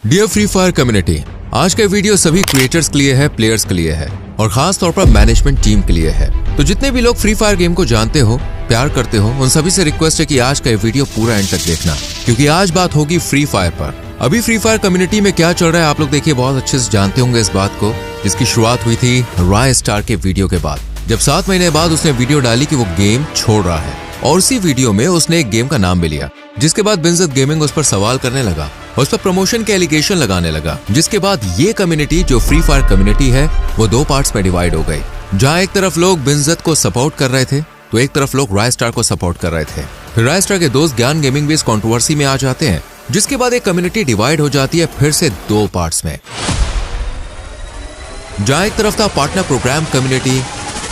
Dear free fire community, आज का video सभी क्रिएटर्स के लिए है, प्लेयर्स के लिए है और खास तौर पर मैनेजमेंट टीम के लिए है। तो जितने भी लोग फ्री फायर गेम को जानते हो, प्यार करते हो, उन सभी से रिक्वेस्ट है कि आज का ये वीडियो पूरा एंड तक देखना, क्योंकि आज बात होगी फ्री फायर पर। अभी फ्री फायर कम्युनिटी में क्या चल रहा है आप लोग देखिए, बहुत अच्छे से जानते होंगे इस बात को, जिसकी शुरुआत हुई थी रॉय स्टार के वीडियो के बाद, जब 7 महीने बाद उसने वीडियो डाली कि वो गेम छोड़ रहा है और उसी वीडियो में उसने एक गेम का नाम भी लिया। जिसके बाद बिनज़ेड गेमिंग उस पर सवाल करने लगा, उस पर प्रमोशन के एलिगेशन लगाने लगा। जिसके बाद ये कम्युनिटी जो फ्री फायर कम्युनिटी है वो 2 पार्ट्स में डिवाइड हो गई, जहाँ एक तरफ लोग बिनज़ेड को सपोर्ट कर रहे थे तो एक तरफ लोग रॉय स्टार को सपोर्ट कर रहे थे। फिर रॉय स्टार के दोस्त ज्ञान गेमिंग भी इस कंट्रोवर्सी में आ जाते हैं, जिसके बाद एक कम्युनिटी डिवाइड हो जाती है फिर से 2 पार्ट्स में, जहाँ एक तरफ था पार्टनर प्रोग्राम कम्युनिटी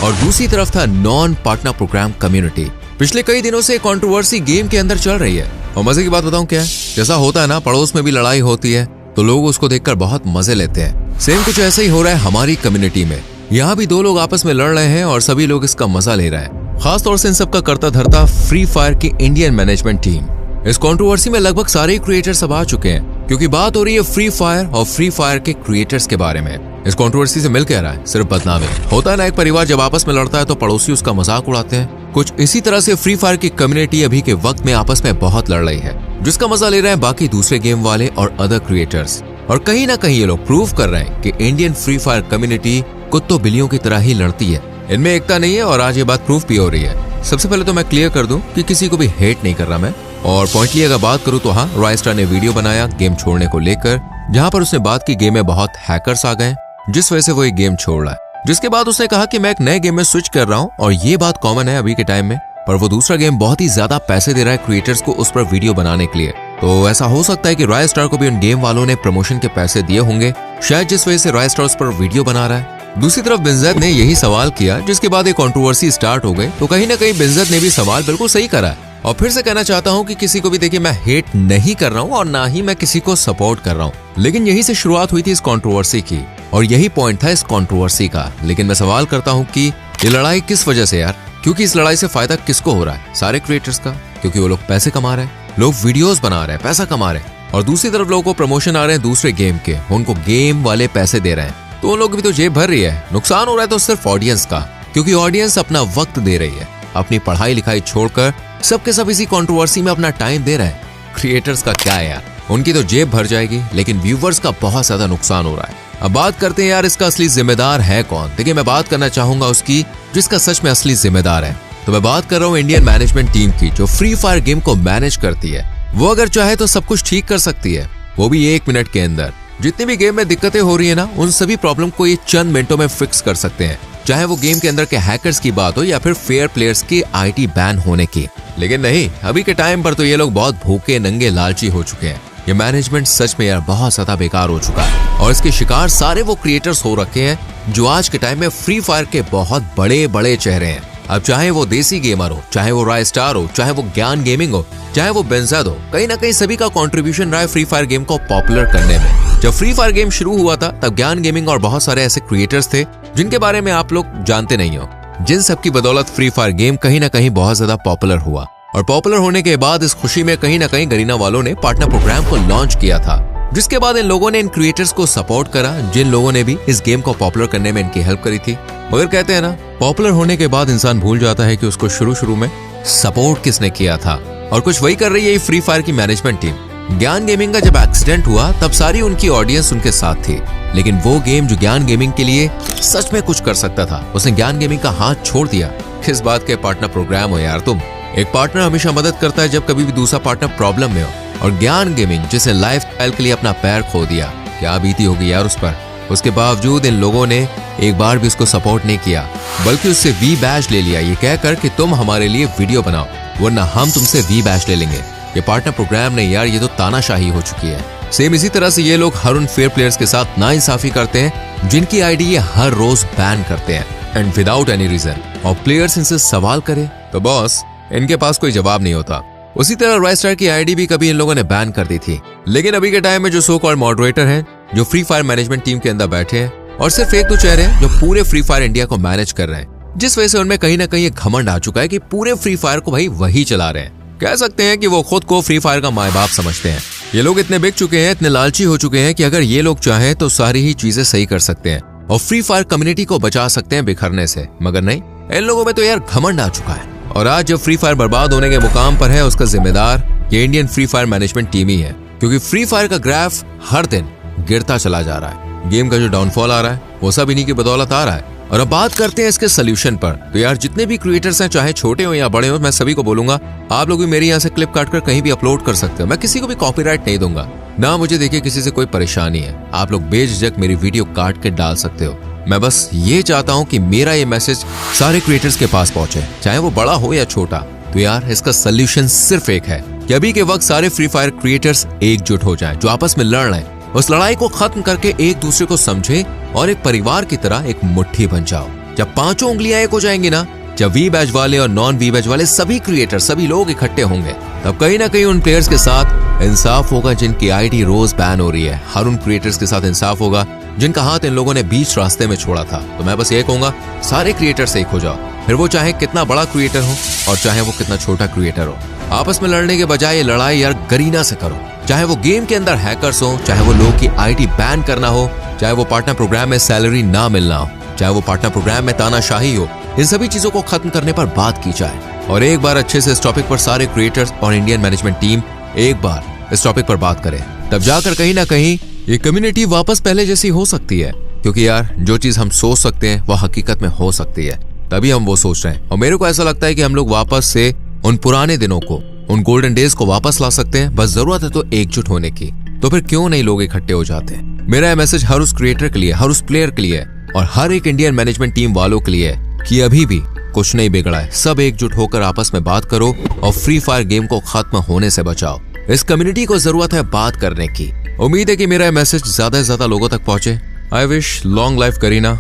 और दूसरी तरफ था नॉन पार्टनर प्रोग्राम कम्युनिटी। पिछले कई दिनों से कंट्रोवर्सी गेम के अंदर चल रही है और मजे की बात बताऊं क्या है, जैसा होता है ना पड़ोस में भी लड़ाई होती है तो लोग उसको देखकर बहुत मजे लेते हैं। सेम कुछ ऐसा ही हो रहा है हमारी कम्युनिटी में। यहाँ भी 2 लोग आपस में लड़ रहे हैं और सभी लोग इसका मजा ले रहे हैं। खास तौर से इन सबका करता धरता फ्री फायर की इंडियन मैनेजमेंट टीम। इस कंट्रोवर्सी में लगभग सारे क्रिएटर्स अब आ चुके हैं, क्योंकि बात हो रही है फ्री फायर और फ्री फायर के क्रिएटर्स के बारे में। इस कंट्रोवर्सी से मिल क्या रहा है, सिर्फ बदनामी। होता है ना, एक परिवार जब आपस में लड़ता है तो पड़ोसी उसका मजाक उड़ाते हैं। कुछ इसी तरह से फ्री फायर की कम्युनिटी अभी के वक्त में आपस में बहुत लड़ रही है, जिसका मजा ले रहे हैं बाकी दूसरे गेम वाले और अदर क्रिएटर्स। और कहीं ना कहीं ये लोग प्रूव कर रहे हैं कि इंडियन फ्री फायर कम्युनिटी कुत्तों बिल्लियों की तरह ही लड़ती है, इनमें एकता नहीं है और आज ये बात प्रूफ भी हो रही है। सबसे पहले तो मैं क्लियर कर दूं कि किसी को भी हेट नहीं कर रहा मैं। और पॉइंटली अगर बात करूं तो हाँ, रॉय स्टार ने वीडियो बनाया गेम छोड़ने को लेकर, जहां पर उसने बात की गेम में बहुत हैकर्स आ गए जिस वजह से वो एक गेम छोड़ रहा है। जिसके बाद उसने कहा कि मैं एक नए गेम में स्विच कर रहा हूं और ये बात कॉमन है अभी के टाइम में, पर वो दूसरा गेम बहुत ही ज्यादा पैसे दे रहा है क्रिएटर्स को उस पर वीडियो बनाने के लिए। तो ऐसा हो सकता है कि रॉय स्टार को भी उन गेम वालों ने प्रमोशन के पैसे दिए होंगे, शायद जिस वजह से रॉय स्टार उस पर वीडियो बना रहा है। दूसरी तरफ बिनज़ेड ने यही सवाल किया, जिसके बाद एक कंट्रोवर्सी स्टार्ट हो गई। तो कहीं ना कहीं बिनज़ेड ने भी सवाल बिल्कुल सही करा है। और फिर से कहना चाहता हूं कि किसी को भी देखिए, मैं हेट नहीं कर रहा हूं और ना ही मैं किसी को सपोर्ट कर रहा हूं, लेकिन यही से शुरुआत हुई थी इस कंट्रोवर्सी की और यही पॉइंट था इस कंट्रोवर्सी का। लेकिन मैं सवाल करता हूं कि ये लड़ाई किस वजह से यार, क्योंकि इस लड़ाई से फायदा किसको हो रहा है? सारे क्रिएटर्स का, क्योंकि वो लोग पैसे कमा रहे हैं, लोग वीडियोस बना रहे हैं, पैसा कमा रहे हैं। और दूसरी तरफ लोगों को प्रमोशन आ रहे हैं दूसरे गेम के, उनको गेम वाले पैसे दे रहे हैं, तो उन लोग भी तो जेब भर रही है। नुकसान हो रहा है तो सिर्फ ऑडियंस का, क्योंकि ऑडियंस अपना वक्त दे रही है, अपनी पढ़ाई लिखाई छोड़कर सबके सब इसी कंट्रोवर्सी में अपना टाइम दे रहे हैं। क्रिएटर्स का क्या है यार, उनकी तो जेब भर जाएगी, लेकिन व्यूवर्स का बहुत ज्यादा नुकसान हो रहा है। अब बात करते हैं यार, इसका असली जिम्मेदार है कौन? देखिए, मैं बात करना चाहूंगा उसकी जिसका सच में असली जिम्मेदार है। तो मैं बात कर रहा हूँ इंडियन मैनेजमेंट टीम की, जो फ्री फायर गेम को मैनेज करती है। वो अगर चाहे तो सब कुछ ठीक कर सकती है, वो भी 1 मिनट के अंदर। जितनी भी गेम में दिक्कतें हो रही है ना, उन सभी प्रॉब्लम को ये चंद मिनटों में फिक्स कर सकते हैं, चाहे वो गेम के अंदर के हैकर्स की बात हो या फिर फेयर प्लेयर्स की आईटी बैन होने की। लेकिन नहीं, अभी के टाइम पर तो ये लोग बहुत भूखे नंगे लालची हो चुके हैं। ये मैनेजमेंट सच में यार बहुत ज्यादा बेकार हो चुका है और इसके शिकार सारे वो क्रिएटर्स हो रखे हैं जो आज के टाइम में फ्री फायर के बहुत बड़े बड़े चेहरे हैं। अब चाहे वो देसी गेमर हो, चाहे वो रॉय स्टार हो, चाहे वो ज्ञान गेमिंग हो, चाहे वो बिनज़ेड हो, कहीं ना कहीं सभी का कंट्रीब्यूशन रहा है फ्री फायर गेम को पॉपुलर करने में। जब फ्री फायर गेम शुरू हुआ था तब ज्ञान गेमिंग और बहुत सारे ऐसे क्रिएटर्स थे जिनके बारे में आप लोग जानते नहीं हो, जिन सब की बदौलत फ्री फायर गेम कहीं ना कहीं बहुत ज्यादा पॉपुलर हुआ। और पॉपुलर होने के बाद इस खुशी में कहीं ना कहीं गरीना वालों ने पार्टनर प्रोग्राम को लॉन्च किया था, जिसके बाद इन लोगों ने इन क्रिएटर्स को सपोर्ट करा, जिन लोगों ने भी इस गेम को पॉपुलर करने में इनकी हेल्प करी थी। मगर कहते हैं ना, पॉपुलर होने के बाद इंसान भूल जाता है कि उसको शुरू में सपोर्ट किसने किया था। और कुछ वही कर रही है फ्री फायर की मैनेजमेंट टीम। ज्ञान गेमिंग का जब एक्सीडेंट हुआ तब सारी उनकी ऑडियंस उनके साथ थी, लेकिन वो गेम जो ज्ञान गेमिंग के लिए सच में कुछ कर सकता था, उसने ज्ञान गेमिंग का हाथ छोड़ दिया। किस बात के पार्टनर प्रोग्राम हो यार तुम? एक पार्टनर हमेशा मदद करता है जब कभी भी दूसरा पार्टनर प्रॉब्लम में हो, और ज्ञान गेमिंग जिसने लाइफ स्टाइल के लिए अपना पैर खो दिया, क्या बीती होगी यार उस पर। उसके बावजूद इन लोगों ने एक बार भी उसको सपोर्ट नहीं किया, बल्कि उससे वी बैच ले लिया, ये कहकर कि तुम हमारे लिए वीडियो बनाओ वरना हम तुमसे वी बैच ले लेंगे। ये पार्टनर प्रोग्राम नहीं यार, ये तो तानाशाही हो चुकी है। सेम इसी तरह से ये लोग हर उन फेयर प्लेयर्स के साथ नाइंसाफी करते हैं जिनकी आईडी ये हर रोज बैन करते हैं, एंड विदाउट एनी रीजन। और प्लेयर्स इनसे सवाल करे तो बॉस इनके पास कोई जवाब नहीं होता। उसी तरह रॉय स्टार की आईडी भी कभी इन लोगों ने बैन कर दी थी, लेकिन अभी के टाइम में जो सो कॉल्ड मॉडरेटर हैं, जो फ्री फायर मैनेजमेंट टीम के अंदर बैठे हैं और सिर्फ 1-2 चेहरे हैं जो पूरे फ्री फायर इंडिया को मैनेज कर रहे हैं, जिस वजह से उनमें कहीं ना कहीं एक घमंड आ चुका है कि पूरे फ्री फायर को भाई वही चला रहे हैं। कह सकते हैं कि वो खुद को फ्री फायर का माँ बाप समझते हैं ये लोग इतने बिक चुके हैं, इतने लालची हो चुके हैं कि अगर ये लोग चाहें तो सारी ही चीजें सही कर सकते हैं और फ्री फायर कम्युनिटी को बचा सकते हैं बिखरने से। मगर नहीं, इन लोगों में तो यार घमंड आ चुका है। और आज जब फ्री फायर बर्बाद होने के मुकाम पर है, उसका जिम्मेदार ये Indian free fire management team ही है। क्योंकि फ्री फायर का ग्राफ हर दिन गिरता चला जा रहा है। गेम का जो डाउनफॉल आ रहा है वो सब इन्हीं की बदौलत आ रहा है। और अब बात करते हैं इसके सोल्यूशन पर। तो यार जितने भी क्रिएटर्स हैं, चाहे छोटे हो या बड़े हो, मैं सभी को बोलूंगा आप लोग भी मेरी यहाँ से क्लिप काट कर कहीं भी अपलोड कर सकते हो। मैं किसी को भी कॉपीराइट नहीं दूंगा, ना मुझे देखिए किसी से कोई परेशानी है। आप लोग बेझिझक मेरी वीडियो काट के डाल सकते हो। मैं बस ये चाहता हूँ कि मेरा ये मैसेज सारे क्रिएटर्स के पास पहुंचे, चाहे वो बड़ा हो या छोटा। तो यार इसका सोल्यूशन सिर्फ एक है कि अभी के वक्त सारे फ्री फायर क्रिएटर्स एकजुट हो जाएं, जो आपस में लड़ रहे हैं उस लड़ाई को खत्म करके एक दूसरे को समझे और एक परिवार की तरह एक मुट्ठी बन जाओ। जब पांचों उंगलियां एक हो जाएंगी ना, जब वी बैच वाले और नॉन वी बैच वाले सभी क्रिएटर, सभी लोग इकट्ठे होंगे, तब कहीं ना कहीं उन प्लेयर्स के साथ इंसाफ होगा जिनकी आईडी रोज बैन हो रही है। हर उन क्रिएटर्स के साथ इंसाफ होगा जिनका हाथ इन लोगों ने बीच रास्ते में छोड़ा था। तो मैं बस ये कहूंगा, सारे क्रिएटर्स एक हो जाओ, फिर वो चाहे कितना बड़ा क्रिएटर हो और चाहे वो कितना छोटा क्रिएटर हो। आपस में लड़ने के बजाय ये लड़ाई यार गरीना से करो। चाहे वो गेम के अंदर हैकर्स हो, चाहे वो लोग की आईडी बैन करना हो, चाहे वो पार्टनर प्रोग्राम में सैलरी ना मिलना हो, चाहे वो पार्टनर प्रोग्राम में तानाशाही हो, इन सभी चीजों को खत्म करने पर बात की जाए। और एक बार अच्छे से इस टॉपिक पर सारे क्रिएटर्स और इंडियन मैनेजमेंट टीम एक बार इस टॉपिक पर बात करें, तब जाकर कहीं ना कहीं ये कम्युनिटी वापस पहले जैसी हो सकती है। क्योंकि यार जो चीज हम सोच सकते हैं वो हकीकत में हो सकती है, तभी हम वो सोच रहे हैं। और मेरे को ऐसा लगता है कि हम लोग वापस से उन पुराने दिनों को, उन गोल्डन डेज को वापस ला सकते हैं। बस जरूरत है तो एकजुट होने की। तो फिर क्यों नहीं लोग इकट्ठे हो जाते हैं। मेरा मैसेज हर उस क्रिएटर के लिए, हर उस प्लेयर के लिए और हर एक इंडियन मैनेजमेंट टीम वालों के लिए कि अभी भी कुछ नहीं बिगड़ा है। सब एकजुट होकर आपस में बात करो और फ्री फायर गेम को खत्म होने से बचाओ। इस कम्युनिटी को जरूरत है बात करने की। उम्मीद है कि मेरा मैसेज ज्यादा से ज्यादा लोगों तक पहुंचे। I wish long life Kareena.